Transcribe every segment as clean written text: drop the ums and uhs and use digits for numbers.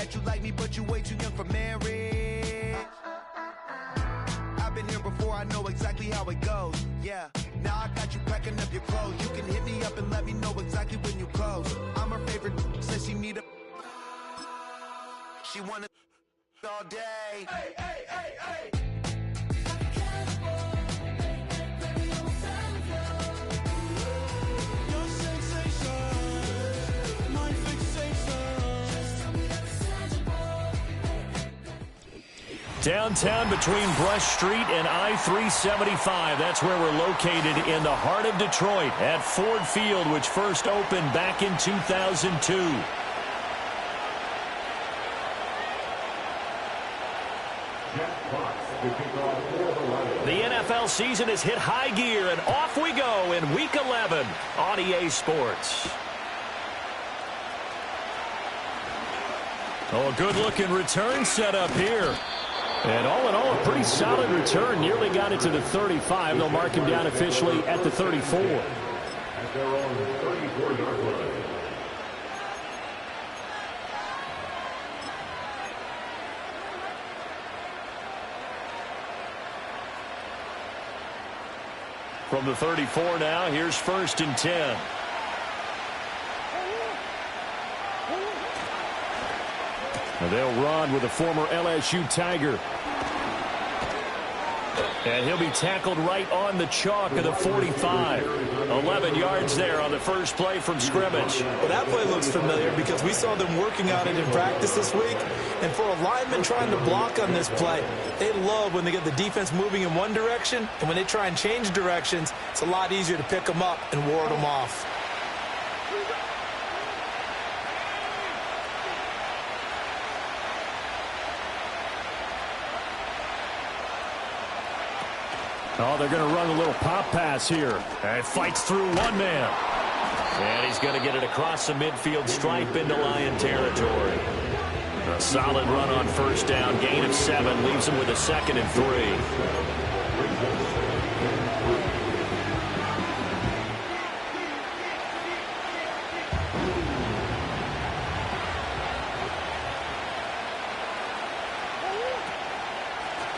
that you like me, but you way too young for marriage. I've been here before, I know exactly how it goes. Yeah, now I got you packing up your clothes. You can hit me up and let me know exactly when you close. I'm her favorite, says she need a... She wanna all day. Hey, hey, hey, hey. Downtown between Brush Street and I-375. That's where we're located in the heart of Detroit at Ford Field, which first opened back in 2002. The NFL season has hit high gear, and off we go in Week 11 on EA Sports. Oh, a good-looking return set up here. And all in all, a pretty solid return. Nearly got it to the 35. They'll mark him down officially at the 34. At their own 34-yard line. From the 34 now, here's 1st and 10. And they'll run with a former LSU Tiger. And he'll be tackled right on the chalk of the 45. 11 yards there on the first play from scrimmage. Well, that play looks familiar because we saw them working on it in practice this week. And for a lineman trying to block on this play, they love when they get the defense moving in one direction. And when they try and change directions, it's a lot easier to pick them up and ward them off. Oh, they're going to run a little pop pass here. And fights through one man. And he's going to get it across the midfield stripe into Lion territory. A solid run on first down. Gain of 7 leaves him with a 2nd and 3.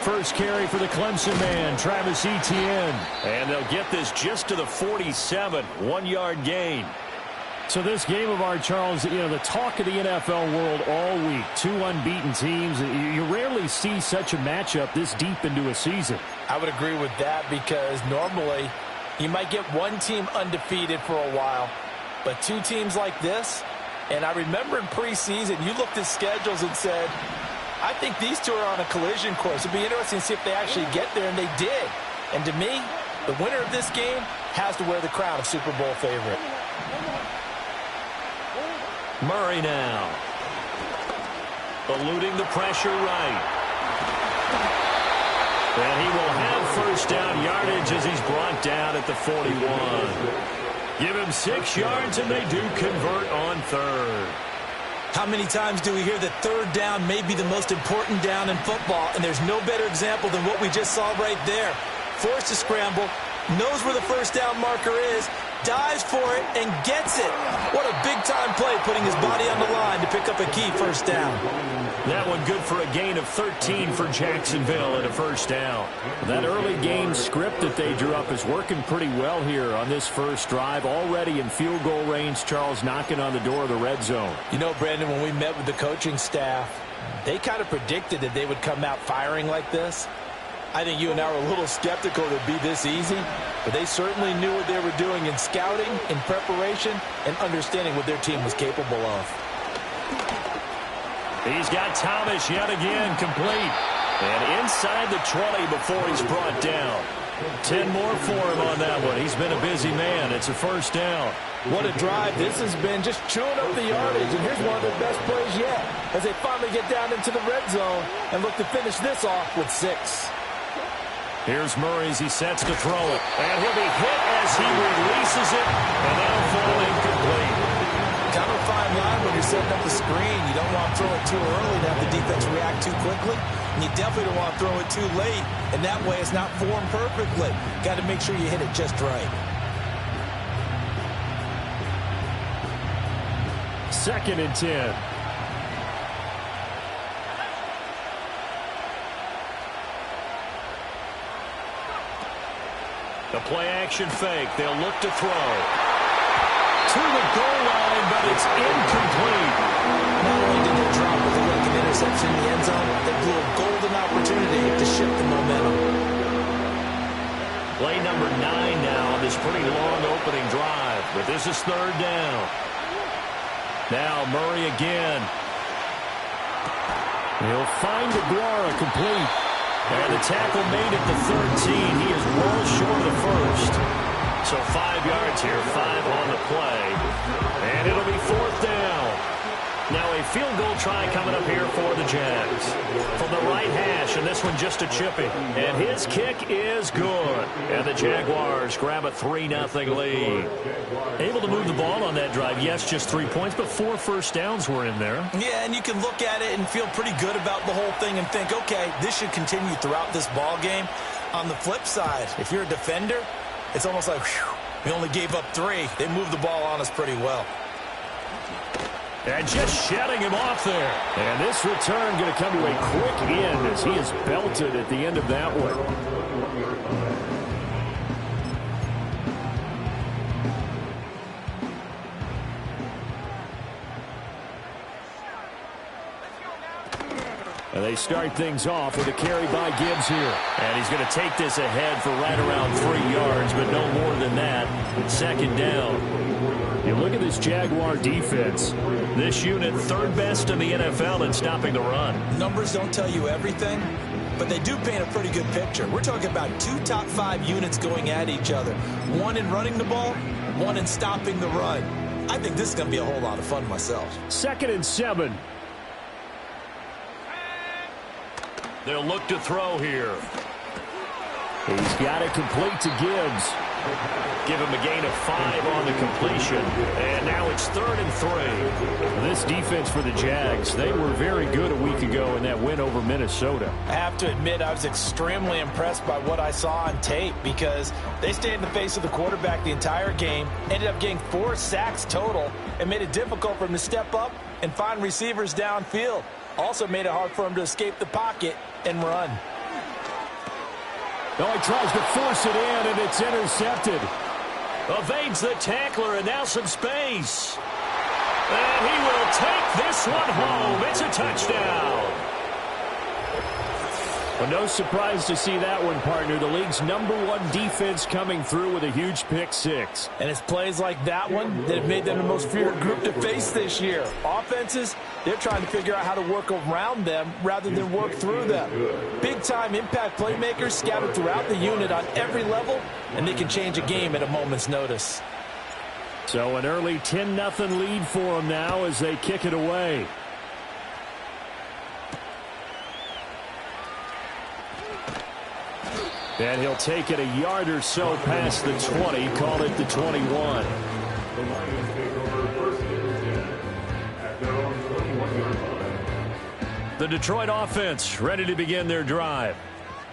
First carry for the Clemson man, Travis Etienne. And they'll get this just to the 47, 1-yard gain. So this game of ours, Charles, you know, the talk of the NFL world all week. 2 unbeaten teams. You rarely see such a matchup this deep into a season. I would agree with that because normally you might get one team undefeated for a while. But 2 teams like this, and I remember in preseason, you looked at schedules and said, I think these 2 are on a collision course. It'd be interesting to see if they actually get there, and they did. And to me, the winner of this game has to wear the crown of Super Bowl favorite. Murray now. Eluding the pressure right. And he will have first down yardage as he's brought down at the 41. Give him 6 yards, and they do convert on 3rd. How many times do we hear that 3rd down may be the most important down in football, and there's no better example than what we just saw right there. Forced to scramble, knows where the first down marker is, dives for it, and gets it. What a big-time play, putting his body on the line to pick up a key first down. That one good for a gain of 13 for Jacksonville and a first down. That early game script that they drew up is working pretty well here on this first drive. Already in field goal range, Charles knocking on the door of the red zone. You know, Brandon, when we met with the coaching staff, they kind of predicted that they would come out firing like this. I think you and I were a little skeptical that it'd be this easy, but they certainly knew what they were doing in scouting, in preparation, and understanding what their team was capable of. He's got Thomas yet again complete. And inside the 20 before he's brought down. 10 more for him on that one. He's been a busy man. It's a first down. What a drive this has been, just chewing up the yardage. And here's one of their best plays yet as they finally get down into the red zone and look to finish this off with 6. Here's Murray as he sets to throw it. And he'll be hit as he releases it. And that'll fall incomplete. Kind of a fine line when you're setting up the screen. You don't want to throw it too early to have the defense react too quickly. And you definitely don't want to throw it too late. And that way it's not formed perfectly. Got to make sure you hit it just right. 2nd and 10. The play-action fake. They'll look to throw. To the goal line, but it's incomplete. Not only did they drop with a looking interception in the end zone, they blew a golden opportunity to shift the momentum. Play number 9 now on this pretty long opening drive. But this is third down. Now Murray again. He'll find Aguara complete. And the tackle made at the 13. He is well short of the first. So 5 yards here, 5 on the play. And it'll be fourth down. Now a field goal try coming up here for the Jags. From the right hash, and this one just a chipping. And his kick is good. And the Jaguars grab a 3-0 lead. Able to move the ball on that drive. Yes, just 3 points, but 4 first downs were in there. Yeah, and you can look at it and feel pretty good about the whole thing and think, okay, this should continue throughout this ball game. On the flip side, if you're a defender, it's almost like, whew, we only gave up 3. They moved the ball on us pretty well. And just shutting him off there. And this return going to come to a quick end as he is belted at the end of that one. And they start things off with a carry by Gibbs here. And he's going to take this ahead for right around 3 yards, but no more than that. Second down. You look at this Jaguar defense. This unit, third best in the NFL in stopping the run. Numbers don't tell you everything, but they do paint a pretty good picture. We're talking about 2 top 5 units going at each other. 1 in running the ball, 1 in stopping the run. I think this is going to be a whole lot of fun myself. 2nd and 7. They'll look to throw here. He's got it complete to Gibbs. Give him a gain of 5 on the completion. And now it's 3rd and 3. This defense for the Jags, they were very good a week ago in that win over Minnesota. I have to admit, I was extremely impressed by what I saw on tape because they stayed in the face of the quarterback the entire game, ended up getting 4 sacks total, and made it difficult for him to step up and find receivers downfield. Also made it hard for him to escape the pocket and run. Oh, he tries to force it in, and it's intercepted. Evades the tackler, and now some space. And he will take this one home. It's a touchdown. Well, no surprise to see that one, partner. The league's #1 defense coming through with a huge pick 6. And it's plays like that one that have made them the most feared group to face this year. Offenses, they're trying to figure out how to work around them rather than work through them. Big-time impact playmakers scattered throughout the unit on every level, and they can change a game at a moment's notice. So an early 10-0 lead for them now as they kick it away. And he'll take it a yard or so past the 20, call it the 21. The Detroit offense ready to begin their drive.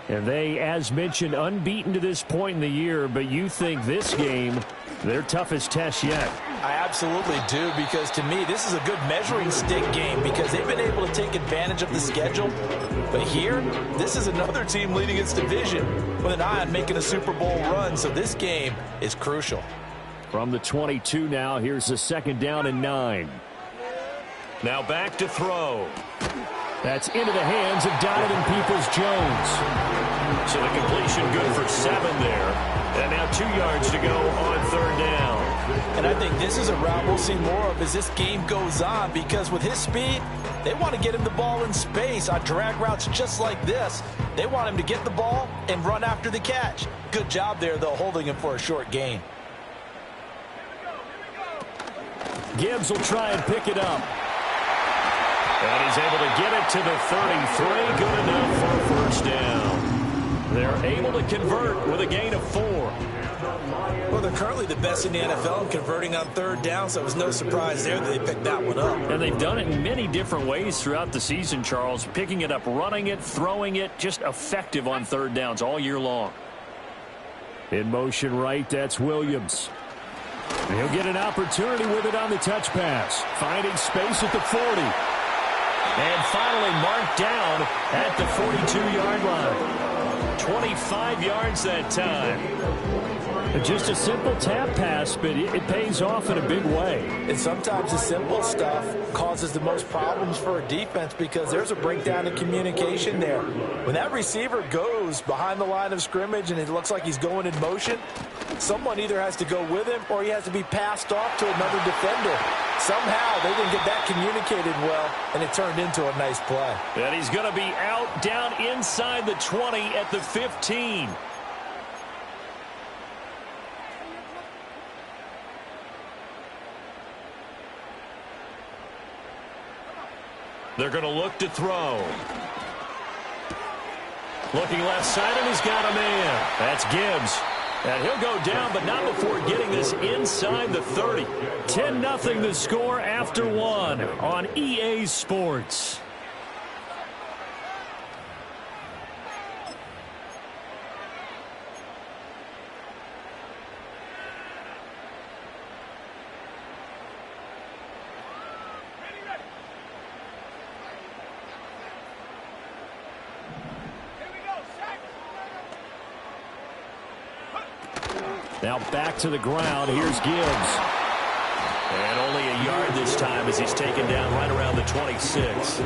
And they, as mentioned, unbeaten to this point in the year, but you think this game, their toughest test yet. I absolutely do, because to me, this is a good measuring stick game because they've been able to take advantage of the schedule. But here, this is another team leading its division with an eye on making a Super Bowl run, so this game is crucial. From the 22 now, here's the 2nd down and 9. Now back to throw. That's into the hands of Donovan Peoples-Jones. So the completion good for 7 there. And now 2 yards to go on 3rd down. And I think this is a route we'll see more of as this game goes on because with his speed, they want to get him the ball in space on drag routes just like this. They want him to get the ball and run after the catch. Good job there, though, holding him for a short gain. Gibbs will try and pick it up. And he's able to get it to the 33. Good enough for a first down. They're able to convert with a gain of 4. Well, they're currently the best in the NFL in converting on 3rd down, so it was no surprise there that they picked that one up. And they've done it in many different ways throughout the season, Charles. Picking it up, running it, throwing it, just effective on 3rd downs all year long. In motion right, that's Williams. He'll get an opportunity with it on the touch pass. Finding space at the 40. And finally marked down at the 42-yard line. 25 yards that time. Just a simple tap pass, but it pays off in a big way. And sometimes the simple stuff causes the most problems for a defense because there's a breakdown in communication there. When that receiver goes behind the line of scrimmage and it looks like he's going in motion, someone either has to go with him or he has to be passed off to another defender. Somehow they didn't get that communicated well, and it turned into a nice play. And he's going to be out down inside the 20 at the 15. They're going to look to throw. Looking left side, and he's got a man. That's Gibbs. And he'll go down, but not before getting this inside the 30. 10-0 the score after one on EA Sports. Now back to the ground. Here's Gibbs. And only a yard this time as he's taken down right around the 26.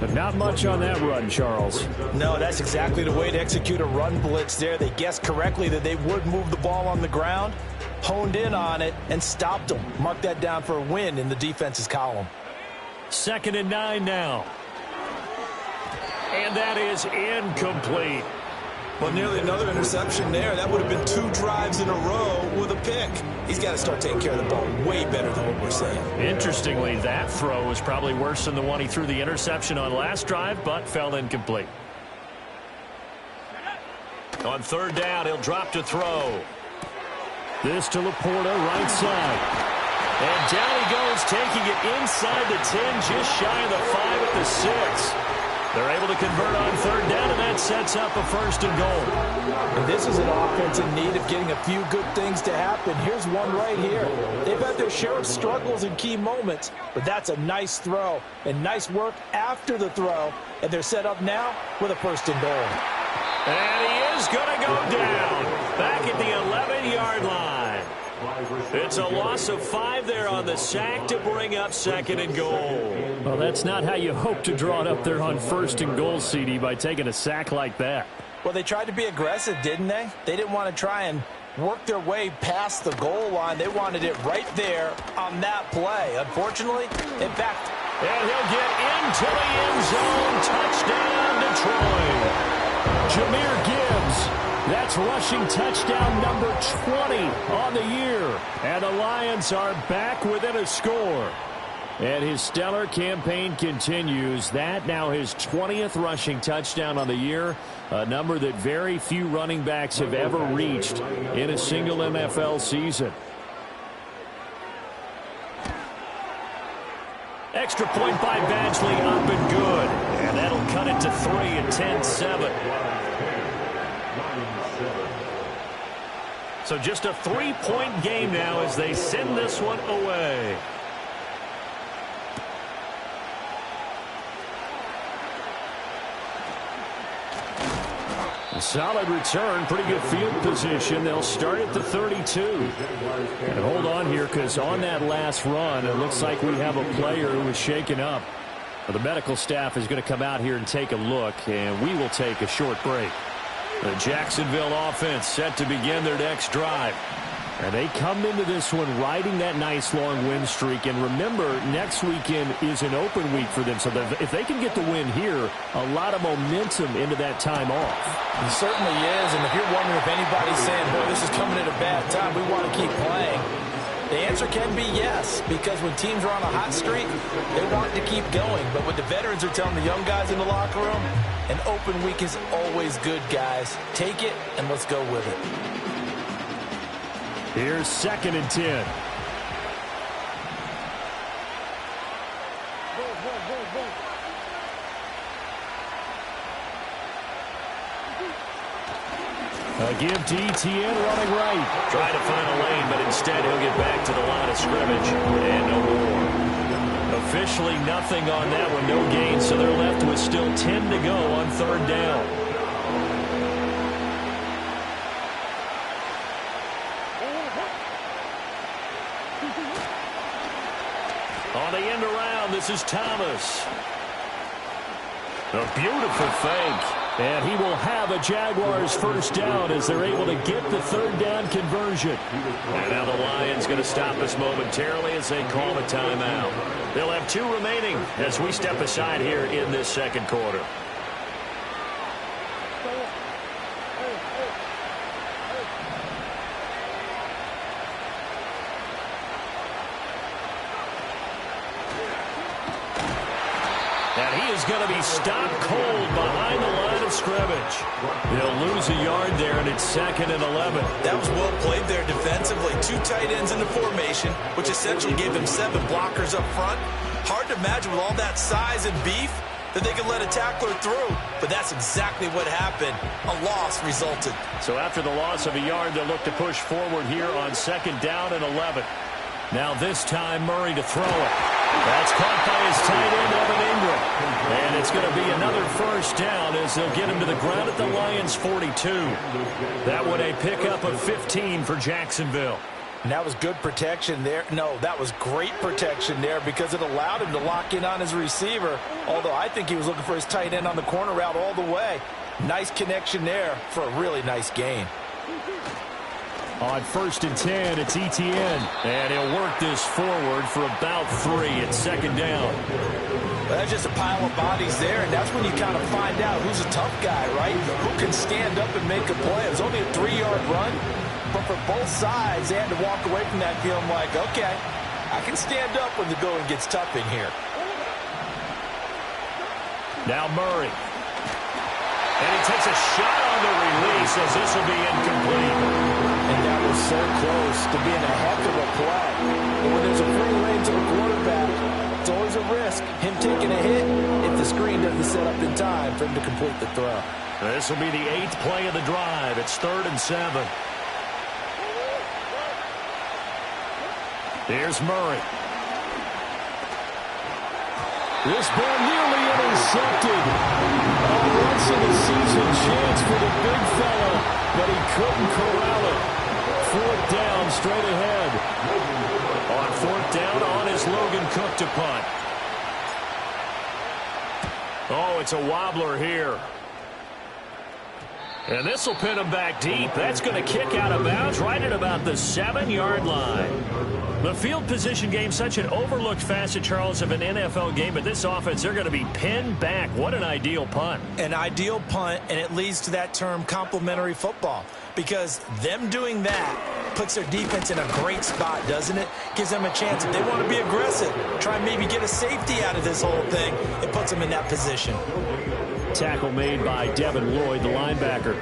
But not much on that run, Charles. No, that's exactly the way to execute a run blitz there. They guessed correctly that they would move the ball on the ground, honed in on it, and stopped them. Mark that down for a win in the defense's column. 2nd and 9 now. And that is incomplete. Well, nearly another interception there. That would have been 2 drives in a row with a pick. He's got to start taking care of the ball way better than what we're saying. Interestingly, that throw was probably worse than the one he threw the interception on last drive, but fell incomplete. On 3rd down, he'll drop to throw. This to Laporta, right side. And down he goes, taking it inside the 10, just shy of the 5 at the 6. They're able to convert on 3rd down, and that sets up a 1st and goal. And this is an offense in need of getting a few good things to happen. Here's one right here. They've had their share of struggles in key moments, but that's a nice throw and nice work after the throw. And they're set up now with a 1st and goal. And he is going to go down back at the 11-yard line. It's a loss of 5 there on the sack to bring up 2nd and goal. Well, that's not how you hope to draw it up there on 1st and goal, CD, by taking a sack like that. Well, they tried to be aggressive, didn't they? They didn't want to try and work their way past the goal line. They wanted it right there on that play. Unfortunately, it backed. And he'll get into the end zone. Touchdown, Detroit. Jahmyr Gibbs. That's rushing touchdown number 20 on the year. And the Lions are back within a score. And his stellar campaign continues. That now his 20th rushing touchdown on the year, a number that very few running backs have ever reached in a single NFL season. Extra point by Badgley, up and good. And that'll cut it to 3 at 10-7. So just a 3-point game now as they send this one away. A solid return, pretty good field position. They'll start at the 32. And hold on here, because on that last run, it looks like we have a player who was shaken up. The medical staff is going to come out here and take a look, and we will take a short break. The Jacksonville offense set to begin their next drive. And they come into this one riding that nice long win streak. And remember, next weekend is an open week for them. So if they can get the win here, a lot of momentum into that time off. It certainly is. And if you're wondering if anybody's saying, boy, this is coming at a bad time, we want to keep playing, the answer can be yes, because when teams are on a hot streak, they want to keep going. But what the veterans are telling the young guys in the locker room, an open week is always good, guys. Take it, and let's go with it. Here's 2nd and 10. A give to Etienne running right. Try to find a lane, but instead he'll get back to the line of scrimmage. And no more. A officially nothing on that one, no gain, so they're left with still 10 to go on third down. On the end around, this is Thomas. A beautiful fake. And he will have a Jaguars first down as they're able to get the third down conversion. And now the Lions going to stop us momentarily as they call a timeout. They'll have 2 remaining as we step aside here in this second quarter. And he is going to be stopped cold behind the line of scrimmage. They'll lose a yard there, and it's 2nd and 11. That was well played there defensively. 2 tight ends in the formation, which essentially gave them 7 blockers up front. Hard to imagine with all that size and beef that they could let a tackler through. But that's exactly what happened. A loss resulted. So after the loss of a yard, they'll look to push forward here on 2nd down and 11. Now this time, Murray to throw it. That's caught by his tight end, Evan Ingram. And it's going to be another first down as they'll get him to the ground at the Lions' 42. That one a pickup of 15 for Jacksonville. And that was good protection there. No, that was great protection there because it allowed him to lock in on his receiver. Although I think he was looking for his tight end on the corner route all the way. Nice connection there for a really nice gain. On 1st and 10, it's Etienne. And he'll work this forward for about 3 at 2nd down. Well, that's just a pile of bodies there, and that's when you kind of find out who's a tough guy, right? Who can stand up and make a play. It was only a 3-yard run, but for both sides, they had to walk away from that feeling like, okay, I can stand up when the going gets tough in here. Now Murray. And he takes a shot on the release as this will be incomplete. And that was so close to being a heck of a play. But when there's a free lane to the quarterback, it's always a risk. Him taking a hit if the screen doesn't set up in time for him to complete the throw. This will be the 8th play of the drive. It's 3rd and 7. Here's Murray. This ball nearly intercepted. A once-in-a-season chance for the big fella, but he couldn't corral it. 4th down, straight ahead. On 4th down, on is Logan Cook to punt. Oh, it's a wobbler here. And this will pin him back deep. That's going to kick out of bounds right at about the 7-yard line. The field position game, such an overlooked facet, Charles, of an NFL game. But this offense, they're going to be pinned back. What an ideal punt. An ideal punt, and it leads to that term complementary football. Because them doing that puts their defense in a great spot, doesn't it? Gives them a chance. If they want to be aggressive, try and maybe get a safety out of this whole thing, it puts them in that position. Tackle made by Devin Lloyd, the linebacker.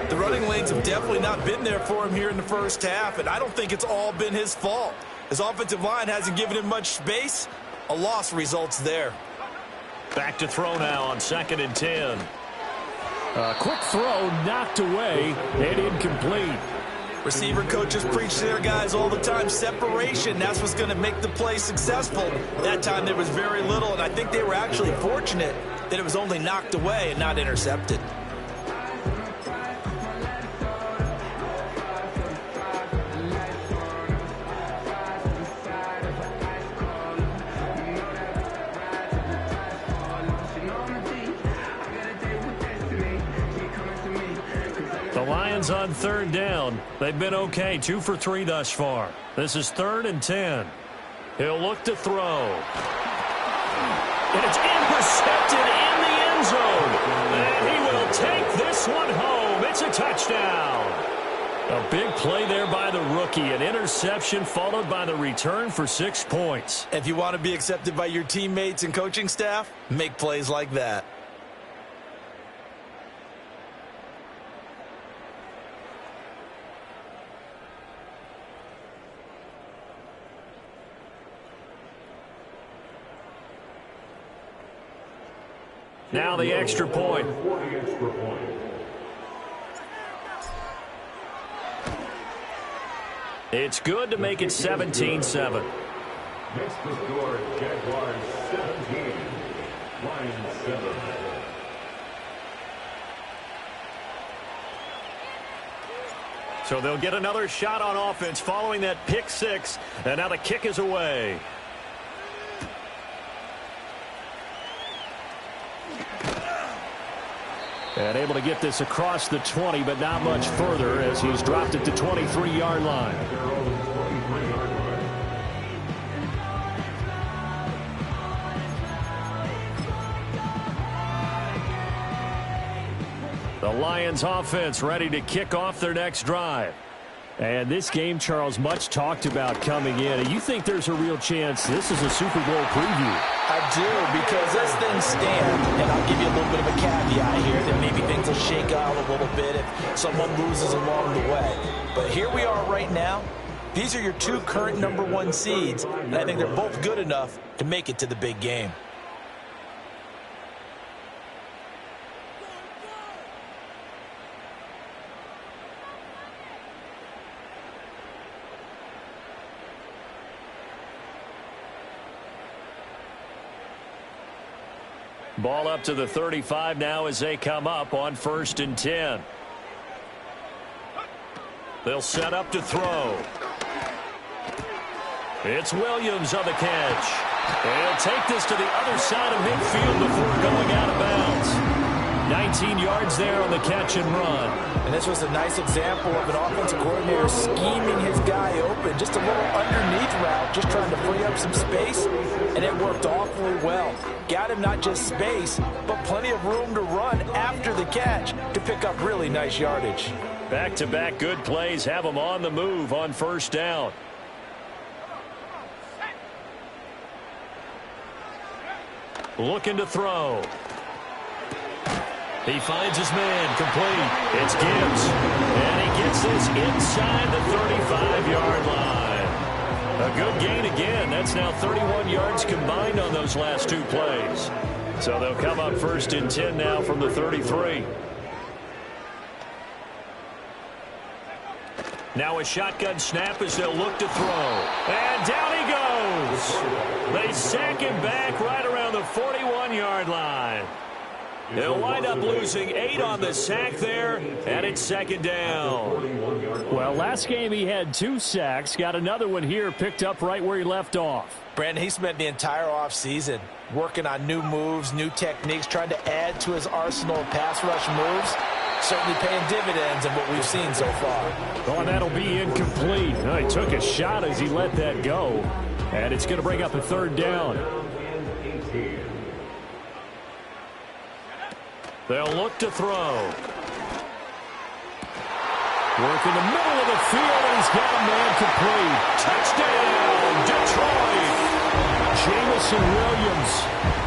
The running lanes have definitely not been there for him here in the first half, and I don't think it's all been his fault. His offensive line hasn't given him much space. A loss results there. Back to throw now on 2nd and 10. A quick throw knocked away and incomplete. Receiver coaches preach to their guys all the time. Separation, that's what's going to make the play successful. That time there was very little, and I think they were actually fortunate that it was only knocked away and not intercepted. The Lions on 3rd down. They've been okay, 2 for 3 thus far. This is 3rd and 10. He'll look to throw. And it's intercepted in the end zone. And he will take this one home. It's a touchdown. A big play there by the rookie. An interception followed by the return for 6 points. If you want to be accepted by your teammates and coaching staff, make plays like that. Now the extra point. It's good to make it 17-7. Makes the score Jaguars 17, Lions 7. So they'll get another shot on offense following that pick six. And now the kick is away. And able to get this across the 20, but not much further as he's dropped it to 23-yard line. The Lions offense ready to kick off their next drive. And this game, Charles, much talked about coming in. And you think there's a real chance this is a Super Bowl preview? I do, because as things stand, and I'll give you a little bit of a caveat here, that maybe things will shake out a little bit if someone loses along the way. But here we are right now. These are your two current #1 seeds, and I think they're both good enough to make it to the big game. Ball up to the 35 now as they come up on 1st and 10. They'll set up to throw. It's Williams on the catch. He'll take this to the other side of midfield before going out of bounds. 19 yards there on the catch and run. And this was a nice example of an offensive coordinator scheming his guy open. Just a little underneath route, just trying to free up some space, and it worked awfully well. Got him not just space, but plenty of room to run after the catch to pick up really nice yardage. Back-to-back good plays have him on the move on 1st down. Looking to throw. He finds his man, complete. It's Gibbs. And he gets this inside the 35-yard line. A good gain again. That's now 31 yards combined on those last two plays. So they'll come up 1st and 10 now from the 33. Now a shotgun snap as they'll look to throw. And down he goes. They sack him back right around the 41-yard line. They'll wind up losing 8 on the sack there, and it's 2nd down. Well, last game he had 2 sacks. Got another one here, picked up right where he left off. Brandon, he spent the entire offseason working on new moves, new techniques, trying to add to his arsenal of pass rush moves. Certainly paying dividends in what we've seen so far. Oh, and that'll be incomplete. Oh, he took a shot as he let that go. And it's going to bring up a 3rd down. They'll look to throw. Work in the middle of the field, and he's got a man complete. Touchdown, Detroit! Jamison Williams,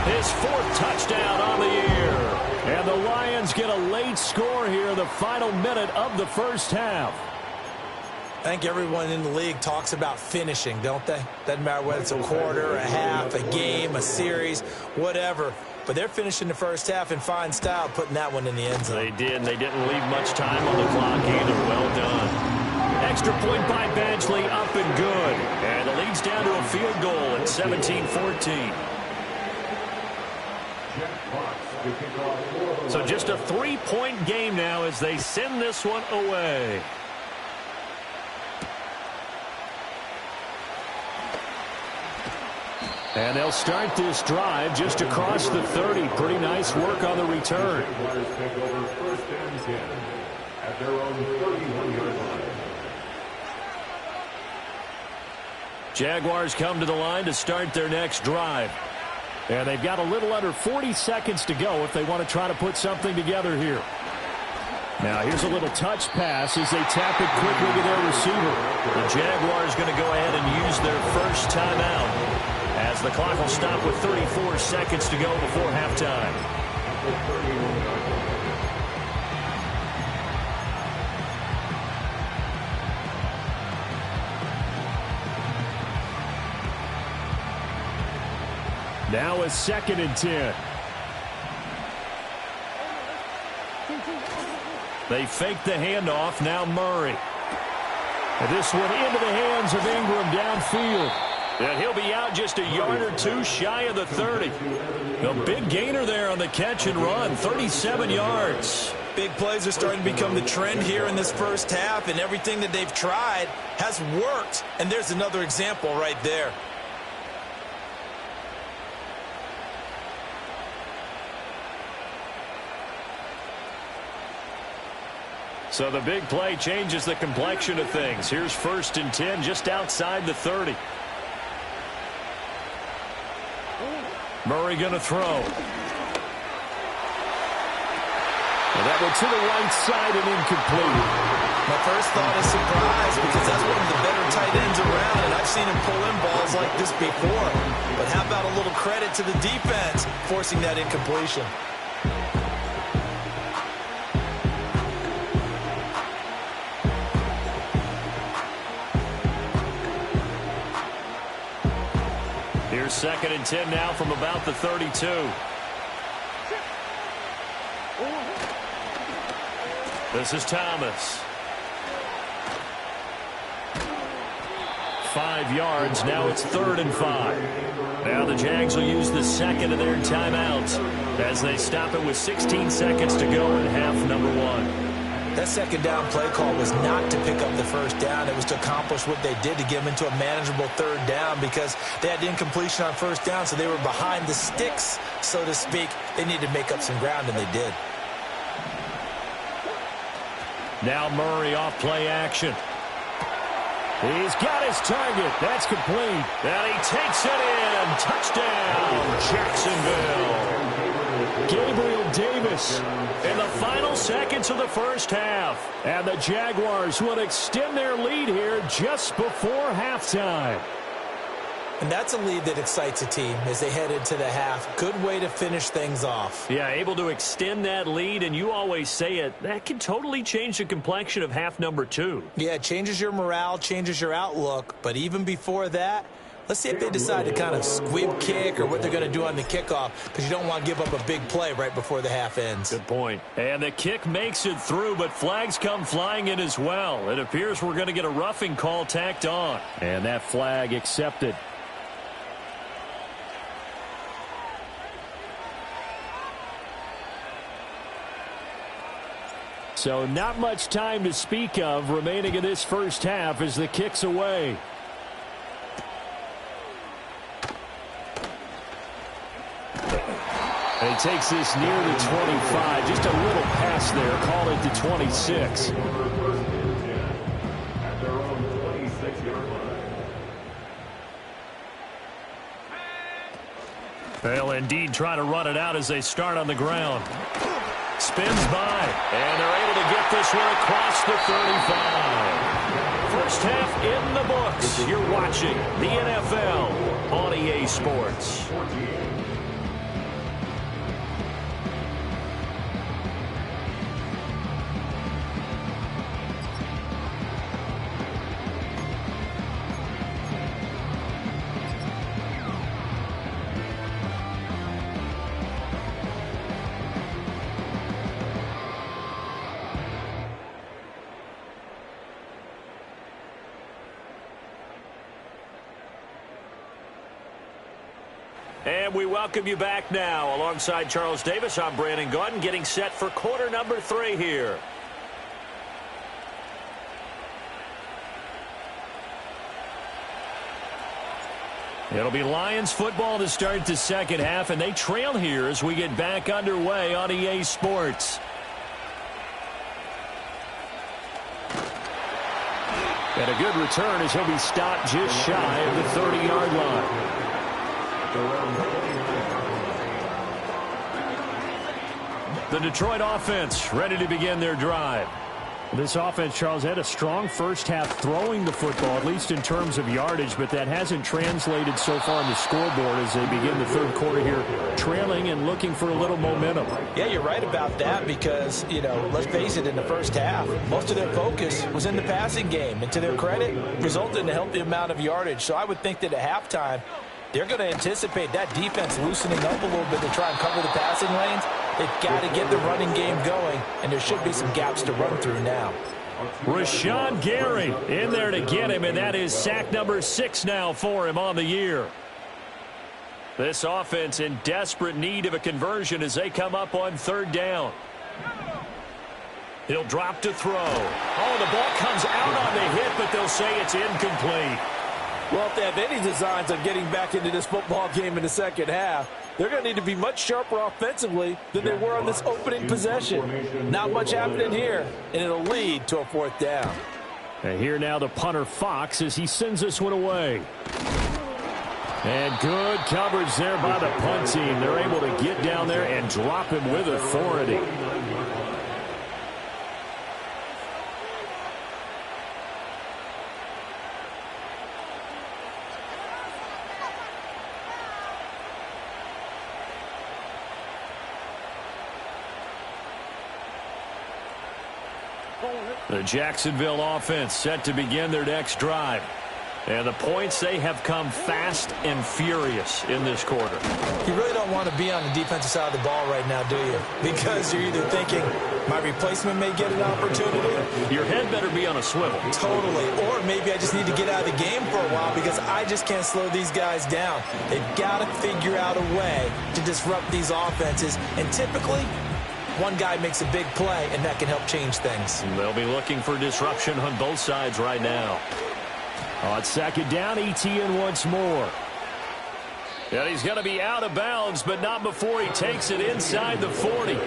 his 4th touchdown on the year. And the Lions get a late score here in the final minute of the 1st half. I think everyone in the league talks about finishing, don't they? Doesn't matter whether it's a quarter, a half, a game, a series, whatever. But they're finishing the 1st half in fine style, putting that one in the end zone. They did, and they didn't leave much time on the clock either. Well done. Extra point by Badgley, up and good. And it leads down to a field goal at 17-14. So just a 3-point game now as they send this one away. And they'll start this drive just across the 30. Pretty nice work on the return. Jaguars come to the line to start their next drive. And they've got a little under 40 seconds to go if they want to try to put something together here. Now here's a little touch pass as they tap it quickly to their receiver. The Jaguars going to go ahead and use their first timeout, as the clock will stop with 34 seconds to go before halftime. Now a 2nd and 10. They fake the handoff. Now Murray. And this one into the hands of Ingram downfield. And he'll be out just a yard or two shy of the 30. A big gainer there on the catch and run, 37 yards. Big plays are starting to become the trend here in this first half, and everything that they've tried has worked. And there's another example right there. So the big play changes the complexion of things. Here's 1st and 10 just outside the 30. Murray going to throw. And that went to the right side and incomplete. My first thought is surprise, because that's one of the better tight ends around, and I've seen him pull in balls like this before. But how about a little credit to the defense forcing that incompletion? Here's 2nd and 10 now from about the 32. This is Thomas. 5 yards. Now it's 3rd and 5. Now the Jags will use the second of their timeouts as they stop it with 16 seconds to go in half number 1. That second down play call was not to pick up the first down. It was to accomplish what they did, to get them into a manageable 3rd down, because they had incompletion on 1st down, so they were behind the sticks, so to speak. They needed to make up some ground, and they did. Now Murray off play action. He's got his target. That's complete. And he takes it in. Touchdown, Jacksonville. Gabriel Davis in the final seconds of the first half. And the Jaguars will extend their lead here just before halftime. And that's a lead that excites a team as they head into the half. Good way to finish things off. Yeah, able to extend that lead, and you always say it, that can totally change the complexion of half number 2. Yeah, it changes your morale, changes your outlook. But even before that, let's see if they decide to kind of squib kick or what they're going to do on the kickoff, because you don't want to give up a big play right before the half ends. Good point. And the kick makes it through, but flags come flying in as well. It appears we're going to get a roughing call tacked on. And that flag accepted. So not much time to speak of remaining in this first half as the kick's away. And he takes this near the 25. Just a little pass there. Call it the 26. They'll indeed try to run it out as they start on the ground. Spins by, and they're able to get this one across the 35. First half in the books. You're watching the NFL on EA Sports. And we welcome you back now. Alongside Charles Davis, I'm Brandon Gaudin, getting set for quarter number 3 here. It'll be Lions football to start the second half, and they trail here as we get back underway on EA Sports. And a good return as he'll be stopped just shy of the 30-yard line. The Detroit offense ready to begin their drive. This offense, Charles, had a strong first half throwing the football, at least in terms of yardage, but that hasn't translated so far on the scoreboard as they begin the third quarter here, trailing and looking for a little momentum. Yeah, you're right about that because, you know, let's face it, in the first half, most of their focus was in the passing game, and to their credit, resulted in a healthy amount of yardage. So I would think that at halftime, they're going to anticipate that defense loosening up a little bit to try and cover the passing lanes. They've got to get the running game going, and there should be some gaps to run through now. Rashawn Gary in there to get him, and that is sack number 6 now for him on the year. This offense in desperate need of a conversion as they come up on 3rd down. He'll drop to throw. Oh, the ball comes out on the hit, but they'll say it's incomplete. Well, if they have any designs on getting back into this football game in the second half, they're going to need to be much sharper offensively than they were on this opening possession. Not much happening here, and it'll lead to a 4th down. And here now the punter Fox as he sends this one away. And good coverage there by the punt team. They're able to get down there and drop him with authority. The Jacksonville offense set to begin their next drive. And the points, they have come fast and furious in this quarter. You really don't want to be on the defensive side of the ball right now, do you? Because you're either thinking, my replacement may get an opportunity. Your head better be on a swivel. Totally. Or maybe I just need to get out of the game for a while because I just can't slow these guys down. They've got to figure out a way to disrupt these offenses. And typically, one guy makes a big play, and that can help change things. They'll be looking for disruption on both sides right now. On 2nd down, Etienne once more. And he's going to be out of bounds, but not before he takes it inside the 40.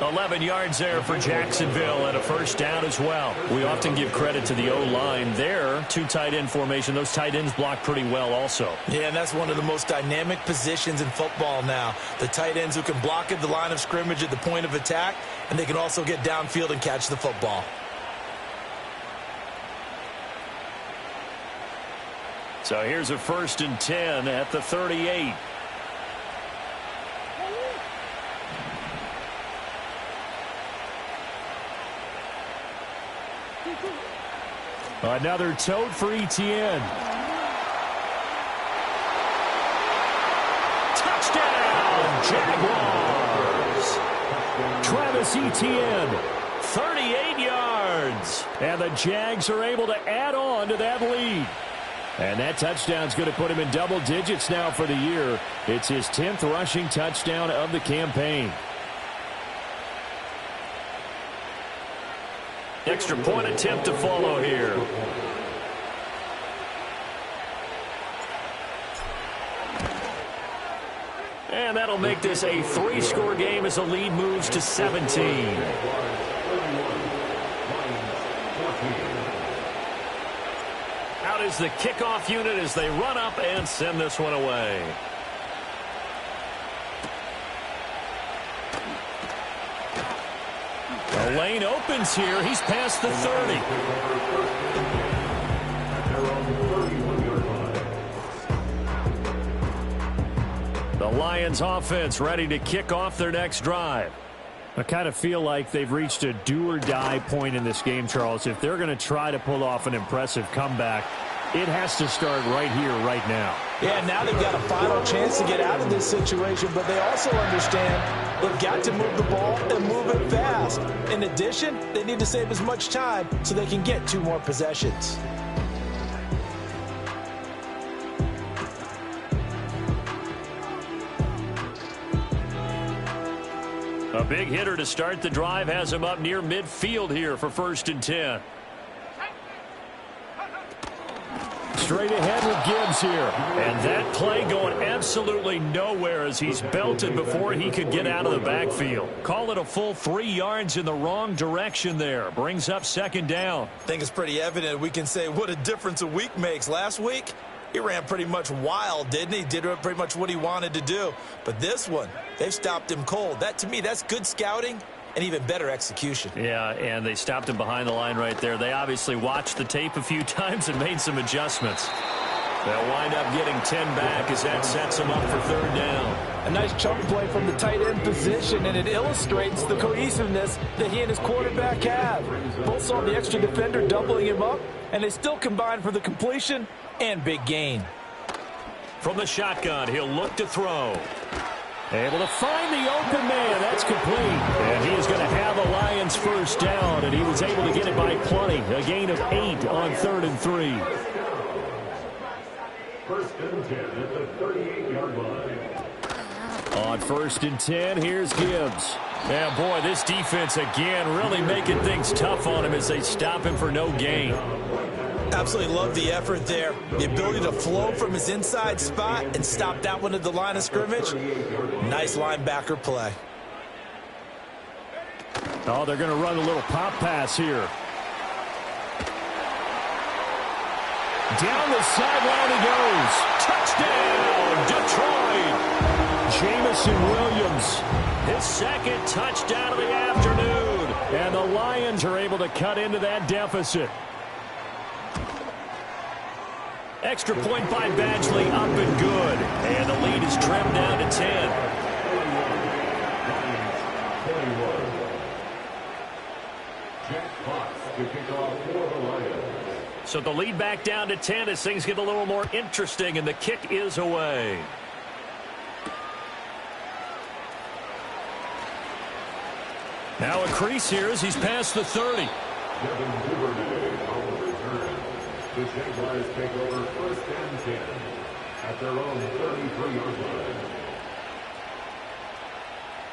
11 yards there for Jacksonville and a 1st down as well. We often give credit to the O-line there. 2 tight end formation. Those tight ends block pretty well also. Yeah, and that's one of the most dynamic positions in football now. The tight ends who can block at the line of scrimmage at the point of attack, and they can also get downfield and catch the football. So here's a 1st and 10 at the 38. Another tote for Etienne. Touchdown, Jaguars. Travis Etienne, 38 yards. And the Jags are able to add on to that lead. And that touchdown's going to put him in double digits now for the year. It's his 10th rushing touchdown of the campaign. Extra point attempt to follow here. And that'll make this a 3-score game as the lead moves to 17. Out is the kickoff unit as they run up and send this one away. The lane opens here. He's past the 30. The Lions offense ready to kick off their next drive. I kind of feel like they've reached a do-or-die point in this game, Charles. If they're going to try to pull off an impressive comeback, it has to start right here, right now. Yeah, now they've got a final chance to get out of this situation, but they also understand they've got to move the ball and move it fast. In addition, they need to save as much time so they can get 2 more possessions. A big hitter to start the drive has him up near midfield here for 1st and 10. Straight ahead with Gibbs here. And that play going absolutely nowhere as he's belted before he could get out of the backfield. Call it a full 3 yards in the wrong direction there. Brings up 2nd down. I think it's pretty evident we can say what a difference a week makes. Last week, he ran pretty much wild, didn't he? Did pretty much what he wanted to do. But this one, they've stopped him cold. That, to me, that's good scouting and even better execution. Yeah, and they stopped him behind the line right there. They obviously watched the tape a few times and made some adjustments. They'll wind up getting 10 back as that sets them up for 3rd down. A nice chunk play from the tight end position, and it illustrates the cohesiveness that he and his quarterback have. Both saw the extra defender doubling him up, and they still combined for the completion and big gain. From the shotgun, he'll look to throw. Able to find the open man. That's complete. And he is going to have a Lions first down, and he was able to get it by plenty. A gain of 8 on 3rd and 3. First and 10 at the 38-yard line. On 1st and 10, here's Gibbs. Yeah, boy, this defense again really making things tough on him as they stop him for no gain. Absolutely love the effort there. The ability to flow from his inside spot and stop that one at the line of scrimmage. Nice linebacker play. Oh, they're going to run a little pop pass here. Down the sideline he goes. Touchdown, Detroit. Jamison Williams, his second touchdown of the afternoon. And the Lions are able to cut into that deficit. Extra point by Badgley, up and good. And the lead is trimmed down to 10. So the lead back down to 10 as things get a little more interesting, and the kick is away. Now a crease here as he's past the 30. The Jaguars take over 1st and 10 at their own 33-yard line.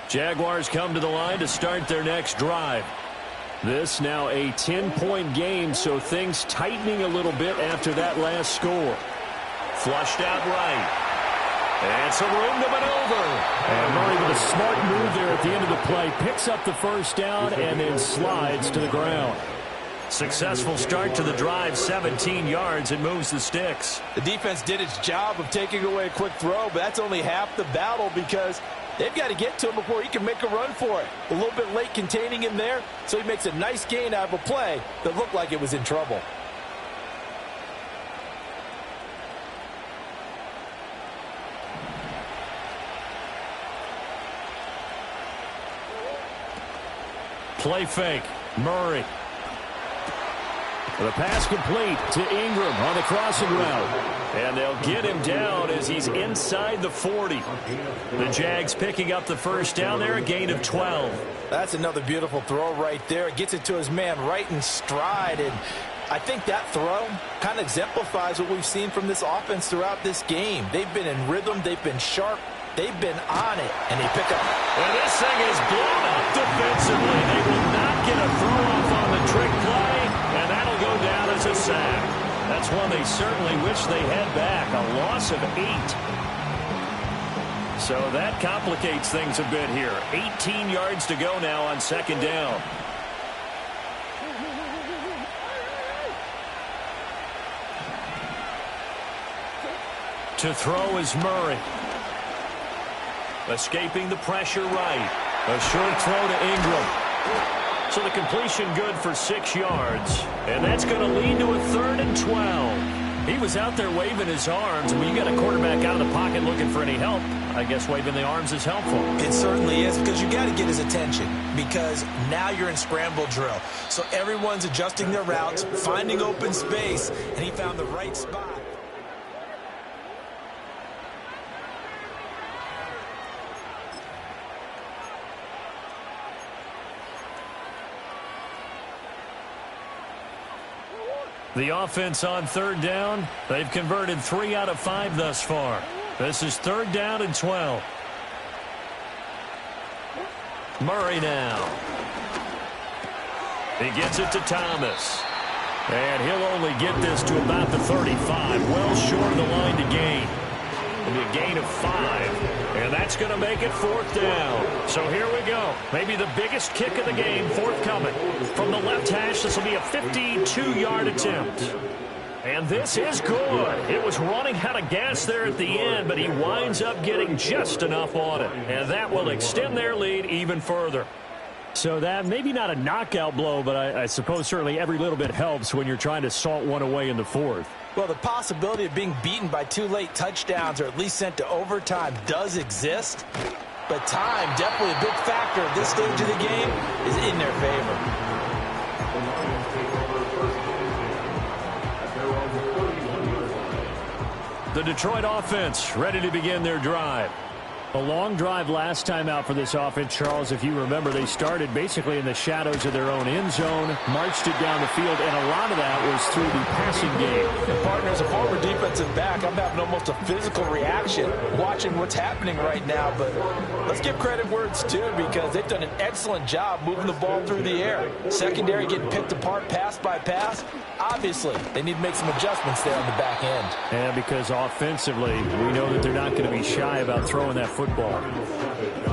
Jaguars come to the line to start their next drive. This now a 10-point game, so things tightening a little bit after that last score. Flushed out right. And some room to maneuver. And Murray with a smart move there at the end of the play. Picks up the first down and then slides to the ground. Successful start to the drive, 17 yards, and moves the sticks. The defense did its job of taking away a quick throw, but that's only half the battle because they've got to get to him before he can make a run for it. A little bit late containing him there, so he makes a nice gain out of a play that looked like it was in trouble. Play fake. Murray. The pass complete to Ingram on the crossing route. And they'll get him down as he's inside the 40. The Jags picking up the first down there, a gain of 12. That's another beautiful throw right there. Gets it to his man right in stride. And I think that throw kind of exemplifies what we've seen from this offense throughout this game. They've been in rhythm. They've been sharp. They've been on it. And they pick up. And this thing is blown up defensively. They will not get a throw off on the trick play. And that'll go down as a sack. That's one they certainly wish they had back. A loss of 8. So that complicates things a bit here. 18 yards to go now on second down. To throw is Murray. Escaping the pressure right. A short throw to Ingram. So the completion good for 6 yards. And that's going to lead to a 3rd and 12. He was out there waving his arms. And when you got a quarterback out of the pocket looking for any help, I guess waving the arms is helpful. It certainly is, because you got to get his attention, because now you're in scramble drill. So everyone's adjusting their routes, finding open space, and he found the right spot. The offense on 3rd down, they've converted 3 out of 5 thus far. This is 3rd down and 12. Murray now. He gets it to Thomas. And he'll only get this to about the 35. Well short of the line to gain. It'll be a gain of 5. And that's going to make it 4th down. So here we go. Maybe the biggest kick of the game forthcoming. From the left hash, this will be a 52-yard attempt. And this is good. It was running out of gas there at the end, but he winds up getting just enough on it. And that will extend their lead even further. So that maybe not a knockout blow, but I suppose certainly every little bit helps when you're trying to salt one away in the 4th. Well, the possibility of being beaten by 2 late touchdowns or at least sent to overtime does exist. But time, definitely a big factor at this stage of the game, is in their favor. The Detroit offense ready to begin their drive. A long drive last time out for this offense, Charles. If you remember, they started basically in the shadows of their own end zone, marched it down the field, and a lot of that was through the passing game. And partner, as a former defensive back, I'm having almost a physical reaction watching what's happening right now. But let's give credit where it's due, because they've done an excellent job moving the ball through the air. Secondary getting picked apart pass by pass. Obviously, they need to make some adjustments there on the back end. And because offensively, we know that they're not going to be shy about throwing that football.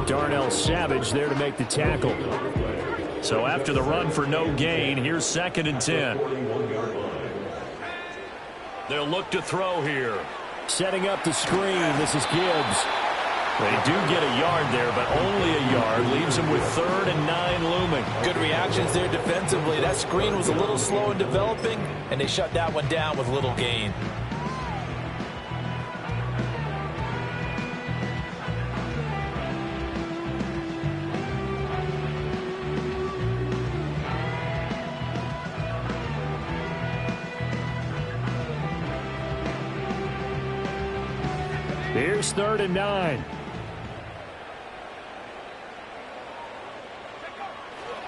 Darnell Savage there to make the tackle. So after the run for no gain, here's 2nd and 10. They'll look to throw here. Setting up the screen. This is Gibbs. They do get a yard there, but only a yard. Leaves them with 3rd and 9 looming. Good reactions there defensively. That screen was a little slow in developing, and they shut that one down with little gain. Here's 3rd and 9.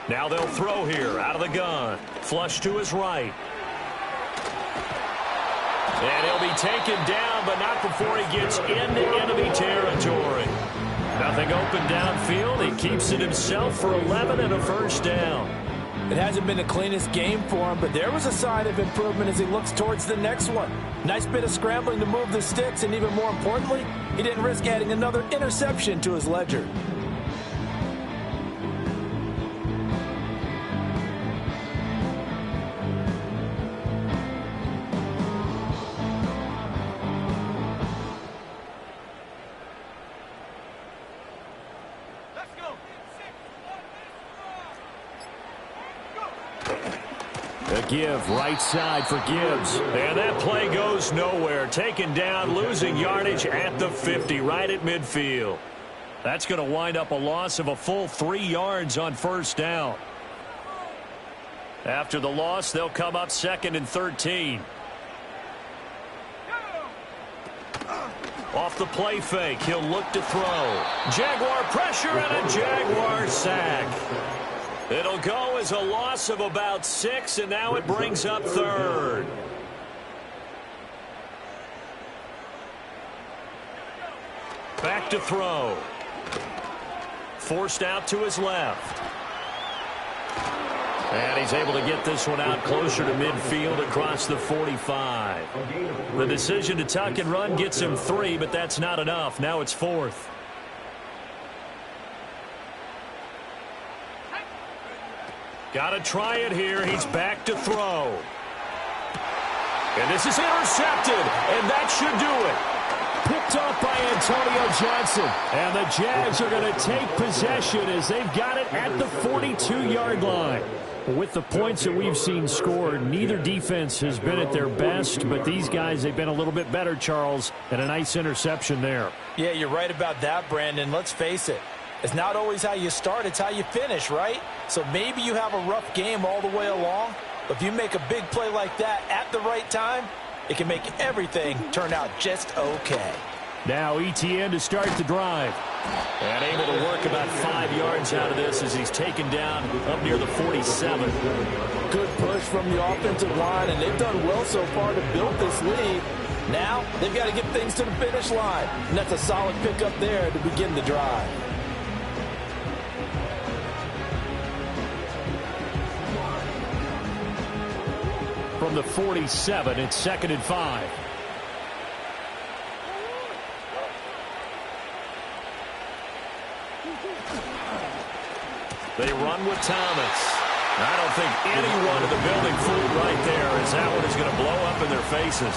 Now they'll throw here out of the gun. Flush to his right. And he'll be taken down, but not before he gets into enemy territory. Nothing open downfield. He keeps it himself for 11 and a first down. It hasn't been the cleanest game for him, but there was a sign of improvement as he looks towards the next one. Nice bit of scrambling to move the sticks, and even more importantly, he didn't risk adding another interception to his ledger. Give right side for Gibbs. And that play goes nowhere. Taken down, losing yardage at the 50, right at midfield. That's going to wind up a loss of a full 3 yards on first down. After the loss, they'll come up 2nd and 13. Off the play fake, he'll look to throw. Jaguar pressure and a Jaguar sack. It'll go as a loss of about 6, and now it brings up 3rd. Back to throw. Forced out to his left. And he's able to get this one out closer to midfield across the 45. The decision to tuck and run gets him 3, but that's not enough. Now it's 4th. Got to try it here. He's back to throw. And this is intercepted, and that should do it. Picked off by Antonio Johnson. And the Jags are going to take possession as they've got it at the 42-yard line. With the points that we've seen scored, neither defense has been at their best, but these guys, they've been a little bit better, Charles, and a nice interception there. Yeah, you're right about that, Brandon. Let's face it. It's not always how you start, it's how you finish, right? So maybe you have a rough game all the way along, but if you make a big play like that at the right time, it can make everything turn out just okay. Now ETN to start the drive. And able to work about 5 yards out of this as he's taken down up near the 47. Good push from the offensive line, and they've done well so far to build this lead. Now they've got to get things to the finish line, and that's a solid pickup there to begin the drive. From the 47, it's 2nd and 5. They run with Thomas. I don't think anyone in the building fooled right there, as that one is going to blow up in their faces.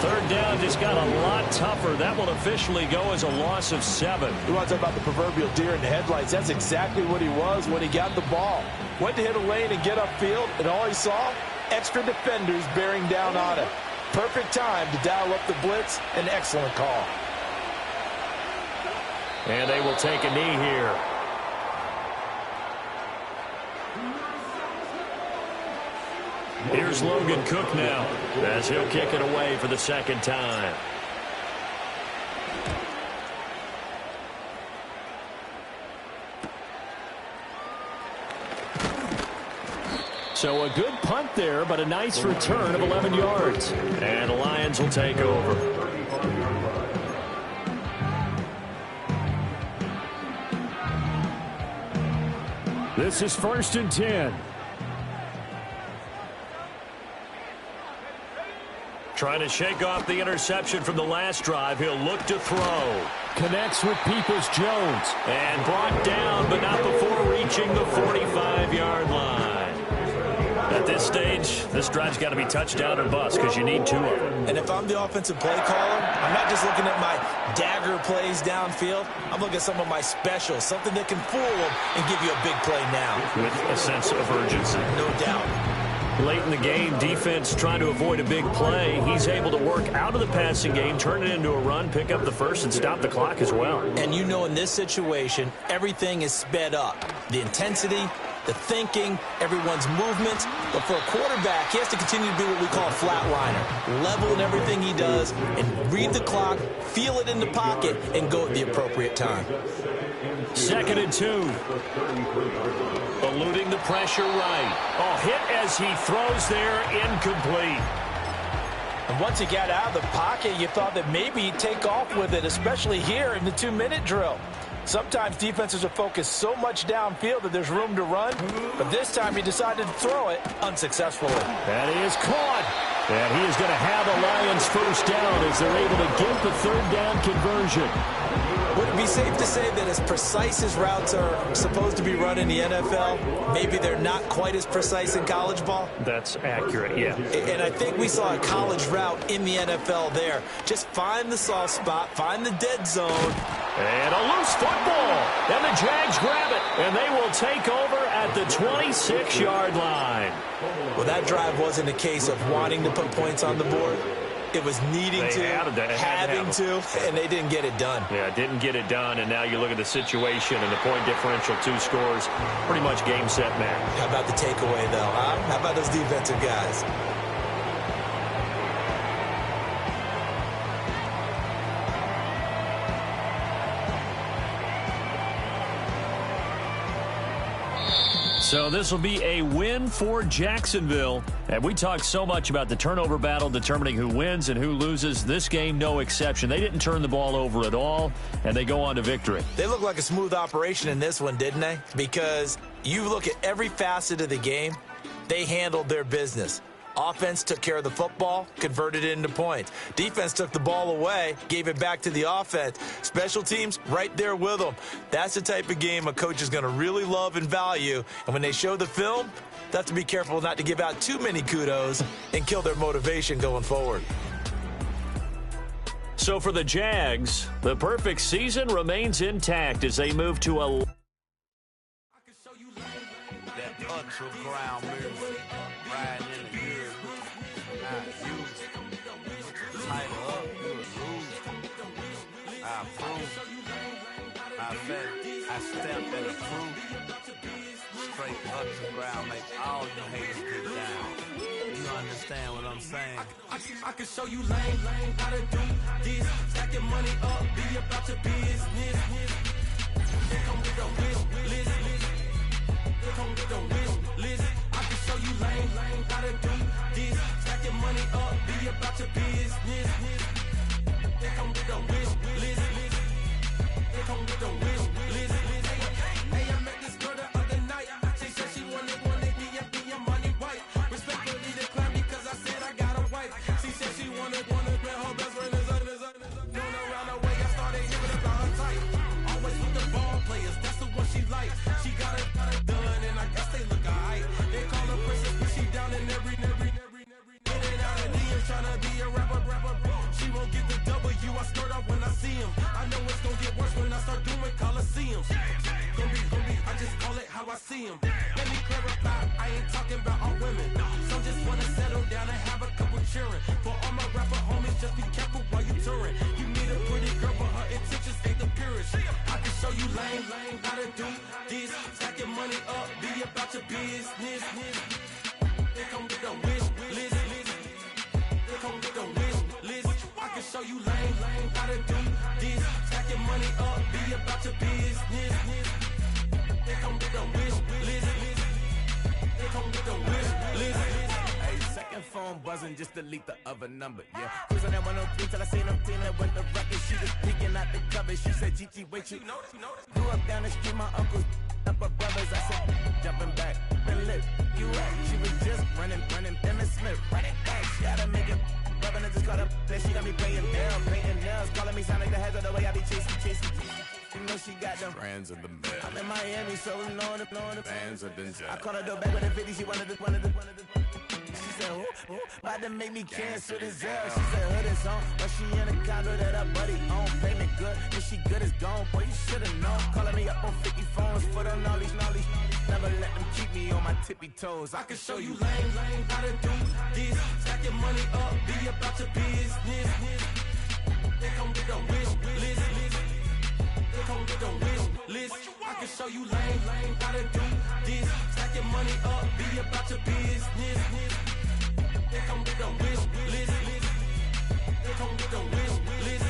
3rd down just got a lot tougher. That will officially go as a loss of 7. You want to talk about the proverbial deer in the headlights? That's exactly what he was when he got the ball. Went to hit a lane and get upfield, and all he saw, extra defenders bearing down on him. Perfect time to dial up the blitz. An excellent call. And they will take a knee here. Here's Logan Cook now as he'll kick it away for the 2nd time. So a good punt there, but a nice return of 11 yards. And the Lions will take over. This is 1st and 10. Trying to shake off the interception from the last drive. He'll look to throw. Connects with Peoples-Jones. And brought down, but not before reaching the 45-yard line. At this stage, this drive's got to be touchdown or bust because you need 2 of them. And if I'm the offensive play caller, I'm not just looking at my dagger plays downfield. I'm looking at some of my specials, something that can fool them and give you a big play now. With a sense of urgency. No doubt. Late in the game, defense trying to avoid a big play. He's able to work out of the passing game, turn it into a run, pick up the first, and stop the clock as well. And you know in this situation, everything is sped up. The intensity, the thinking, everyone's movements. But for a quarterback, he has to continue to be what we call a flatliner. Level in everything he does and read the clock, feel it in the pocket, and go at the appropriate time. 2nd and 2. Eluding the pressure right. Oh, hit as he throws there, incomplete. And once he got out of the pocket, you thought that maybe he'd take off with it, especially here in the 2-minute drill. Sometimes defenses are focused so much downfield that there's room to run, but this time he decided to throw it unsuccessfully. And he is caught. And he is going to have a Lions first down as they're able to get the 3rd down conversion. Would it be safe to say that as precise as routes are supposed to be run in the NFL, maybe they're not quite as precise in college ball? That's accurate, yeah. And I think we saw a college route in the NFL there. Just find the soft spot, find the dead zone. And a loose football. And the Jags grab it. And they will take over at the 26-yard line. Well, that drive wasn't a case of wanting to put points on the board. It was needing to, having to, and they didn't get it done. Yeah, didn't get it done, and now you look at the situation and the point differential, 2 scores, pretty much game, set, match. How about the takeaway, though, huh? How about those defensive guys? So this will be a win for Jacksonville. And we talked so much about the turnover battle determining who wins and who loses. This game, no exception. They didn't turn the ball over at all, and they go on to victory. They look like a smooth operation in this one, didn't they? Because you look at every facet of the game, they handled their business. Offense took care of the football, converted it into points. Defense took the ball away, gave it back to the offense. Special teams, right there with them. That's the type of game a coach is going to really love and value. And when they show the film, they have to be careful not to give out too many kudos and kill their motivation going forward. So for the Jags, the perfect season remains intact as they move to a... That ultra ground move, riding in the year, tighten up, you lose. I prove, I bet, I step and approve. Straight ultra ground make all you haters get down. You understand what I'm saying? I can show you lame, how to do this. Stack your money up, be about your business. They come with the wish list. They come with the wish list. I can show you lame, how to do this. Stack your money up, be about your business. They come with the wish list. They come with the wish list. Hey, I met this girl the other night. She said she wanted me and be your money white. Respectfully declined because I said I got a wife. She said she wanted but her best friend is known around the way. I started hearing about her type. Always with the ball players, that's the one she likes. She got it done, and I guess they look alright. They call her princess, but she down in every. In and out of DMs, tryna be a rapper. She won't get the W, I skirt off when I see him. I know it's gonna get worse when I start doing Coliseums. Gonna be, I just call it how I see him. Let me clarify, I ain't talking about all women. Some just wanna settle down and have a couple cheering. For all my rapper homies, just be careful while you touring. You need a pretty girl, but her intentions ain't the purest. I can show you lame, how to do this. Stack your money up, be about your business. They come with the wish list. They come with the wish list. I can show you lame, how to do this. Stack your money up, be about your business. They come with the wish list. They come with the wish phone buzzing, just delete the other number, yeah. Cruising at 103 till I seen them feeling with the record. She was peeking out the cover. She said, Gigi, wait, you know. Grew up down the street, my uncle up her brothers. I said, jumping back, been lit. You at? She was just running, Emmett Smith, running back. She had to make it. Rubbing it, just caught up. Then she got me paying down, painting nails. Calling me sound like the heads of the way I be chasing. You know she got them Brands of the mill. I'm in Miami, so knowing the Fans of Denzel. I called her door back with a 50, she wanted the. She said, who? About to make me cancel the Zell. She said, hood is on, but she in a condo that her buddy own. Payment good, if she good is gone. Boy, you should've known. Calling me up on 50 phones for the knowledge. Never let them keep me on my tippy toes. I can show you lame, how to do this. Stack your money up, be about your business. They come with a wish list. They come with a wish list. I can show you lame, how to do this. Stack your money up, be about your business. They come with a wish list. They come with a wish list.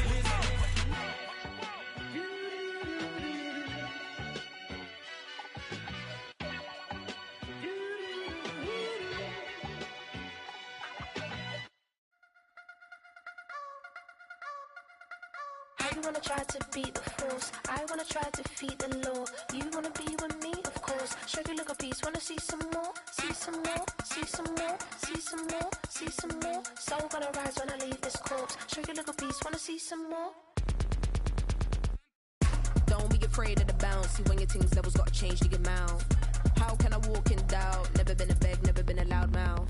You wanna try to beat the force, I wanna try to defeat the law. You wanna be with me, of course. Show you look a piece, wanna see some more, see some more, see some more, see some more, see some more. Soul gonna rise when I leave this corpse. Show you look a piece, wanna see some more. Don't be afraid of the bounce. See when your things levels gotta change to your mouth. How can I walk in doubt? Never been a beg, never been a loud mouth.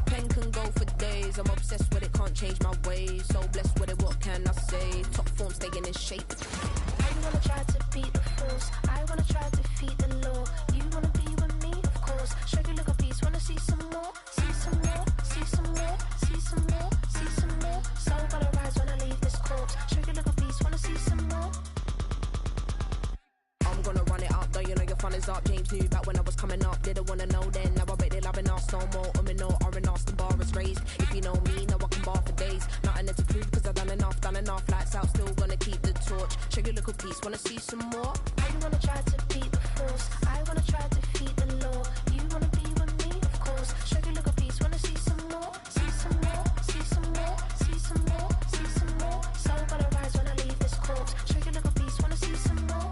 Pen can go for days. I'm obsessed with it, can't change my ways. So blessed with it, what can I say? Top form staying in shape. You wanna try to beat the force, I wanna try to defeat the law. You wanna be with me, of course. Show you look a piece, wanna see some more, see some more, see some more, see some more, see some more. Soul gonna rise when I leave this corpse. Show you look a piece, wanna see some more. I'm gonna run it up, though you know your fun is up. James knew back when I was coming up. Didn't wanna know then, now I bet they loving us no more. No R&R's, the bar is raised. If you know me, now I can bar for days. Nothing there to prove, cause I've done enough. Lights out, still gonna keep the torch. Show you little piece, wanna see some more? You wanna try to beat the force, I wanna try to defeat the law. You wanna be with me, of course. Show you look a piece, wanna see some more, see some more, see some more, see some more, see some more. Soul gonna rise when I leave this corpse. Show you look a piece, wanna see some more.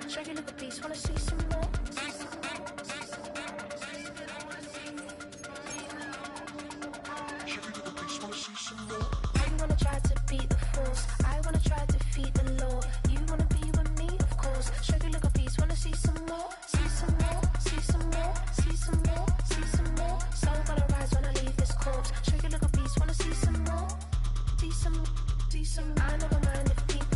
Show you look a piece, wanna see some more. You wanna try to beat the force, I wanna try to defeat the law. You wanna be with me, of course. Show you look a piece, wanna see some more, see some more, see some more, see some more, see some more. Soul gonna rise when I leave this corpse. Show you look a piece, wanna see some more, see some. I never mind if people